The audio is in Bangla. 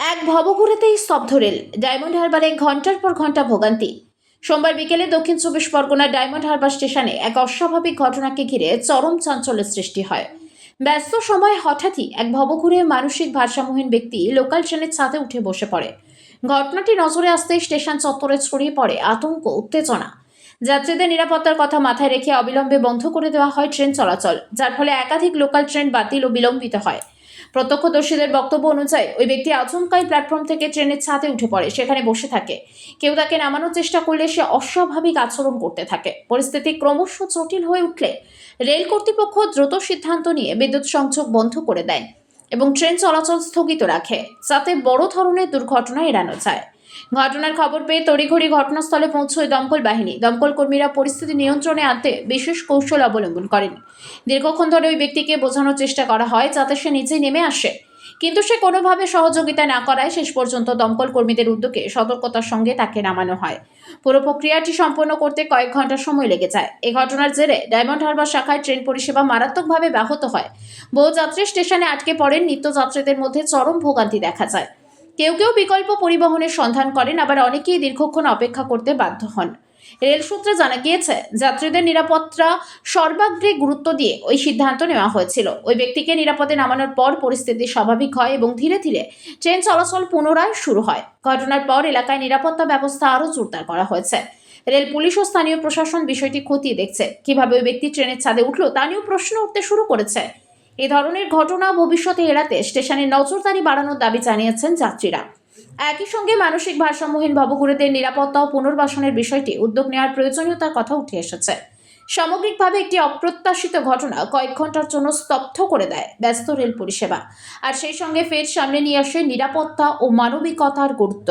এক ভবঘুরেতেই স্তব্ধ রেল। ডায়মন্ড হারবারে ঘন্টার পর ঘন্টা ভোগান্তি। সোমবার বিকেলে দক্ষিণ চব্বিশ পরগনার ডায়মন্ড হারবার স্টেশনে এক অস্বাভাবিক ঘটনাকে ঘিরে চরম চাঞ্চল্যের সৃষ্টি হয়। ব্যস্ত সময়ে হঠাৎই এক ভবঘুরে মানসিক ভারসাম্যহীন ব্যক্তি লোকাল ট্রেনের ছাদে উঠে বসে পড়ে। ঘটনাটি নজরে আসতেই স্টেশন চত্বরে ছড়িয়ে পড়ে আতঙ্ক, উত্তেজনা। যাত্রীদের নিরাপত্তার কথা মাথায় রেখে অবিলম্বে বন্ধ করে দেওয়া হয় ট্রেন চলাচল, যার ফলে একাধিক লোকাল ট্রেন বাতিল ও বিলম্বিত হয়। প্রত্যক্ষদর্শীদের বক্তব্য অনুযায়ী ওই ব্যক্তি আচমকাই প্ল্যাটফর্ম থেকে ট্রেনের ছাদে উঠে পড়ে, সেখানে বসে থাকে। কেউ তাকে নামানোর চেষ্টা করলে সে অস্বাভাবিক আচরণ করতে থাকে। পরিস্থিতি ক্রমশ জটিল হয়ে উঠলে রেল কর্তৃপক্ষ দ্রুত সিদ্ধান্ত নিয়ে বিদ্যুৎ সংযোগ বন্ধ করে দেয় এবং ট্রেন চলাচল স্থগিত রাখে, যাতে বড় ধরনের দুর্ঘটনা এড়ানো যায়। ঘটনার খবর পেয়ে তড়িঘড়ি ঘটনাস্থলে পৌঁছয় দমকল বাহিনী। দমকল কর্মীরা পরিস্থিতি নিয়ন্ত্রণে আনতে বিশেষ কৌশল অবলম্বন করেন। দীর্ঘক্ষণ ধরে ওই ব্যক্তিকে বোঝানোর চেষ্টা করা হয় যাতে সে নিচেই নেমে আসে, কিন্তু সে কোনোভাবে সহযোগিতা না করায় শেষ পর্যন্ত দমকল কর্মীদের উদ্যোগে সতর্কতার সঙ্গে তাকে নামানো হয়। পুরো প্রক্রিয়াটি সম্পন্ন করতে কয়েক ঘন্টা সময় লেগে যায়। এই ঘটনার জেরে ডায়মন্ড হারবার শাখায় ট্রেন পরিষেবা মারাত্মকভাবে ব্যাহত হয়। বহু যাত্রী স্টেশনে আটকে পড়েন। নিত্যযাত্রীদের মধ্যে চরম ভোগান্তি দেখা যায়। কেউ কেউ বিকল্প পরিবহনের সন্ধান করেন, আবার অনেকেই দীর্ঘক্ষণ অপেক্ষা করতে বাধ্য হন। রেল সূত্রে জানা গিয়েছে, যাত্রীদের নিরাপত্তা সর্বাগ্রে গুরুত্ব দিয়ে ওই সিদ্ধান্ত নেওয়া হয়েছিল। ওই ব্যক্তিকে নিরাপদে নামানোর পর পরিস্থিতি স্বাভাবিক হয় এবং ধীরে ধীরে ট্রেন চলাচল পুনরায় শুরু হয়। ঘটনার পর এলাকায় নিরাপত্তা ব্যবস্থা আরও জোরদার করা হয়েছে। রেল পুলিশ ও স্থানীয় প্রশাসন বিষয়টি খতিয়ে দেখছে। কিভাবে ওই ব্যক্তি ট্রেনের ছাদে উঠল তা নিয়েও প্রশ্ন উঠতে শুরু করেছে। এই ধরনের ঘটনা ভবিষ্যতে এড়াতে স্টেশনে নজরদারি বাড়ানোর দাবি জানিয়েছেন যাত্রীরা। একই সঙ্গে মানসিক ভারসাম্যহীন ভবঘুরেদের নিরাপত্তা ও পুনর্বাসনের বিষয়টি উদ্যোগ নেওয়ার প্রয়োজনীয়তার কথা উঠে এসেছে। সামগ্রিকভাবে একটি অপ্রত্যাশিত ঘটনা কয়েক ঘন্টার জন্য স্তব্ধ করে দেয় ব্যস্ত রেল পরিষেবা, আর সেই সঙ্গে ফের সামনে নিয়ে আসে নিরাপত্তা ও মানবিকতার গুরুত্ব।